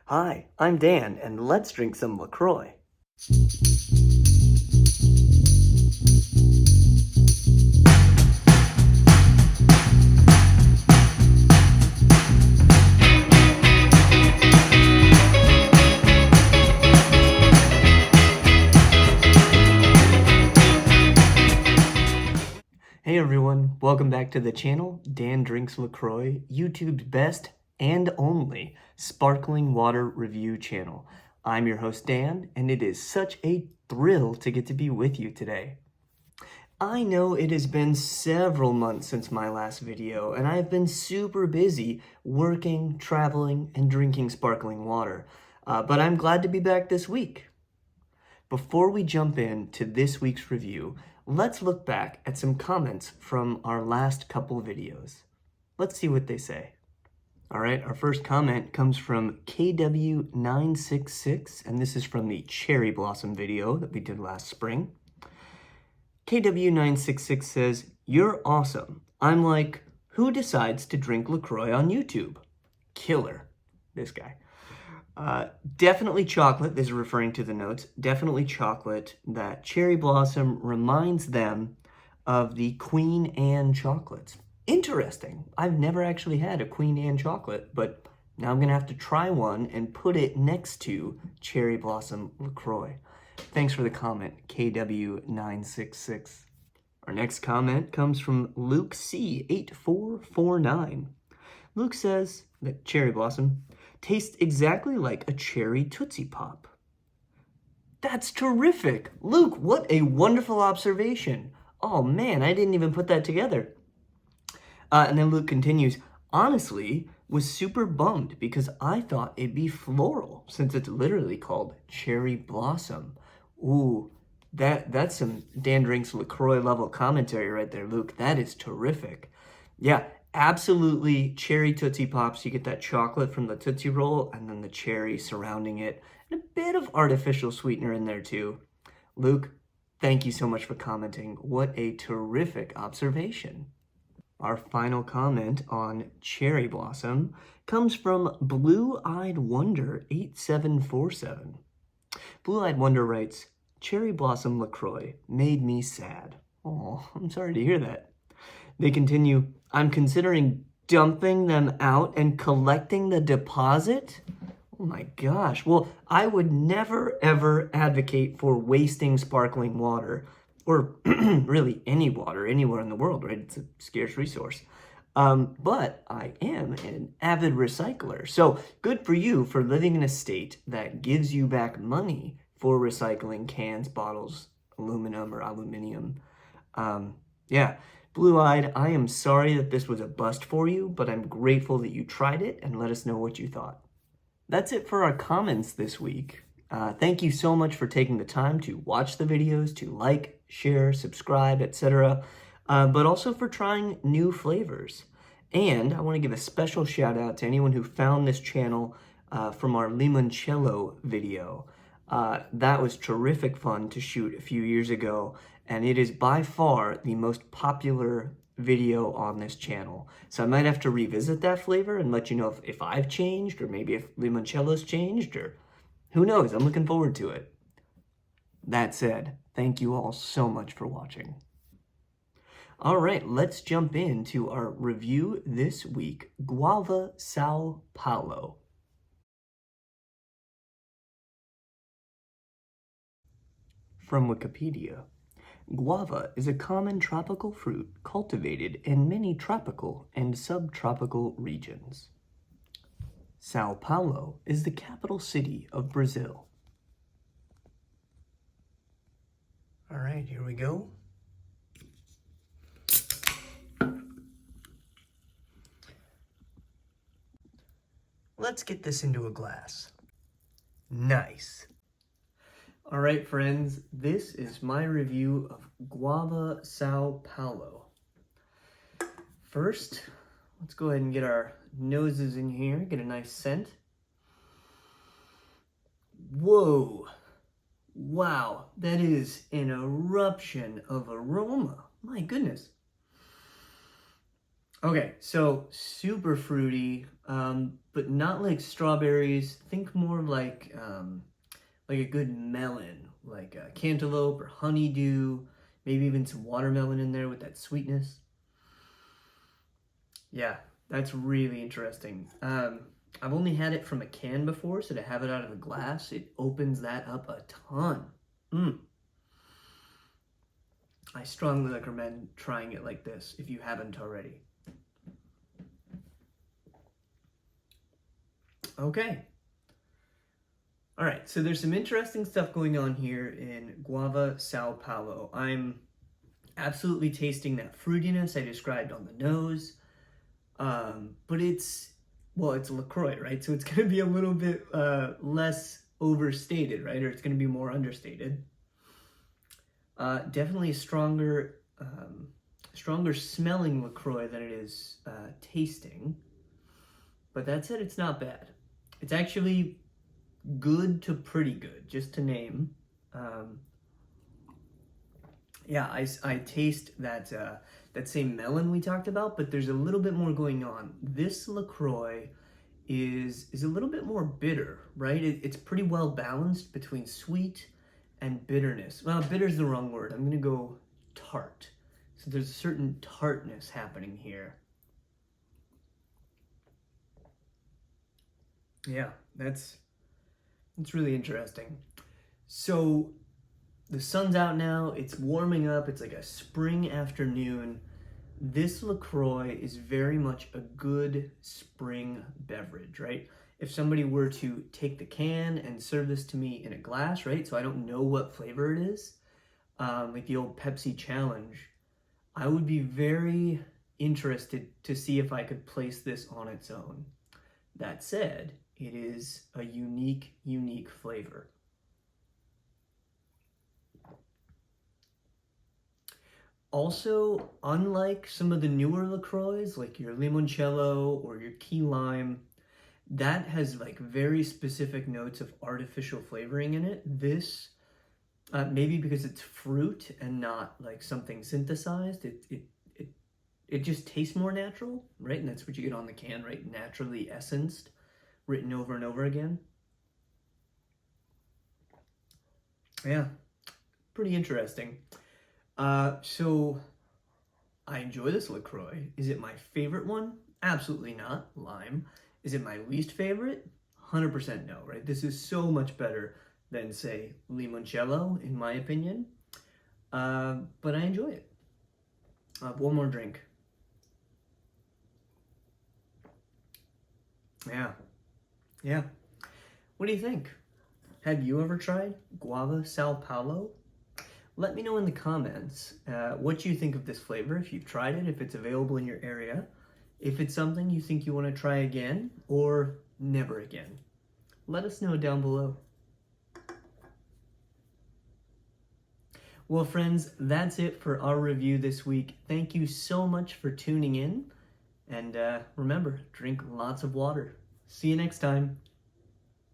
Hi, I'm Dan, and let's drink some LaCroix. Hey everyone, welcome back to the channel, Dan Drinks LaCroix, YouTube's best and only sparkling water review channel. I'm your host Dan, and it is such a thrill to get to be with you today. I know it has been several months since my last video, and I've been super busy working, traveling, and drinking sparkling water, but I'm glad to be back this week. Before we jump into this week's review, let's look back at some comments from our last couple videos. Let's see what they say. All right, our first comment comes from KW966, and this is from the Cherry Blossom video that we did last spring. KW966 says, "You're awesome. I'm like, who decides to drink LaCroix on YouTube? Killer." This guy. Definitely chocolate, this is referring to the notes, definitely chocolate. That Cherry Blossom reminds them of the Queen Anne chocolates. Interesting. I've never actually had a Queen Anne chocolate, but now I'm going to have to try one and put it next to Cherry Blossom LaCroix. Thanks for the comment, KW966. Our next comment comes from Luke C8449. Luke says that Cherry Blossom tastes exactly like a cherry Tootsie Pop. That's terrific! Luke, what a wonderful observation. Oh man, I didn't even put that together. And then Luke continues, honestly, was super bummed because I thought it'd be floral since it's literally called Cherry Blossom. Ooh, that's some Dan Drinks LaCroix level commentary right there, Luke. That is terrific. Yeah, absolutely cherry Tootsie Pops. You get that chocolate from the Tootsie Roll and then the cherry surrounding it. And a bit of artificial sweetener in there too. Luke, thank you so much for commenting. What a terrific observation. Our final comment on Cherry Blossom comes from Blue-Eyed Wonder 8747. Blue-Eyed Wonder writes, Cherry Blossom LaCroix made me sad. Oh, I'm sorry to hear that. They continue, I'm considering dumping them out and collecting the deposit? Oh my gosh. Well, I would never ever advocate for wasting sparkling water, or really any water anywhere in the world, right? It's a scarce resource. But I am an avid recycler. So good for you for living in a state that gives you back money for recycling cans, bottles, aluminum or aluminium. Yeah, Blue-Eyed, I am sorry that this was a bust for you, but I'm grateful that you tried it and let us know what you thought. That's it for our comments this week. Thank you so much for taking the time to watch the videos, to like, share, subscribe, etc. But also for trying new flavors. And I want to give a special shout out to anyone who found this channel from our limoncello video. That was terrific fun to shoot a few years ago, and it is by far the most popular video on this channel. So I might have to revisit that flavor and let you know if I've changed, or maybe if limoncello's changed, or who knows. I'm looking forward to it. That said, thank you all so much for watching. All right, let's jump into our review this week, Guava Sao Paulo. From Wikipedia, guava is a common tropical fruit cultivated in many tropical and subtropical regions. Sao Paulo is the capital city of Brazil. All right, here we go. Let's get this into a glass. Nice. All right, friends, this is my review of Guava Sao Paulo. First, let's go ahead and get our noses in here, get a nice scent. Whoa, wow, that is an eruption of aroma. My goodness. Okay, so super fruity, but not like strawberries. Think more like a good melon, like a cantaloupe or honeydew, maybe even some watermelon in there with that sweetness. Yeah, that's really interesting. I've only had it from a can before, so to have it out of a glass, it opens that up a ton. Mm. I strongly recommend trying it like this if you haven't already. Okay. All right, so there's some interesting stuff going on here in Guava, Sao Paulo. I'm absolutely tasting that fruitiness I described on the nose, but it's LaCroix, right? So it's going to be a little bit less overstated, right? Or it's going to be more understated. Definitely a stronger smelling LaCroix than it is tasting. But that said, it's not bad. It's actually good to pretty good, just to name. Yeah, I taste that same melon we talked about, but there's a little bit more going on. This LaCroix is a little bit more bitter, right? It's pretty well balanced between sweet and bitterness. Well, bitter is the wrong word. I'm gonna go tart. So there's a certain tartness happening here. Yeah, that's really interesting. So the sun's out now, it's warming up, it's like a spring afternoon. This LaCroix is very much a good spring beverage, right? If somebody were to take the can and serve this to me in a glass, right? So I don't know what flavor it is, like the old Pepsi challenge, I would be very interested to see if I could place this on its own. That said, it is a unique flavor. Also, unlike some of the newer LaCroix, like your limoncello or your key lime, that has like very specific notes of artificial flavoring in it. This, maybe because it's fruit and not like something synthesized, it just tastes more natural, right? And that's what you get on the can, right? Naturally essenced, written over and over again. Yeah, pretty interesting. So I enjoy this LaCroix. Is it my favorite one? Absolutely not. Lime. Is it my least favorite? 100% no, right? This is so much better than, say, limoncello, in my opinion. But I enjoy it. One more drink. Yeah. Yeah. What do you think? Have you ever tried Guava Sao Paulo? Let me know in the comments what you think of this flavor, if you've tried it, if it's available in your area, if it's something you think you want to try again or never again. Let us know down below. Well, friends, that's it for our review this week. Thank you so much for tuning in. And remember, drink lots of water. See you next time.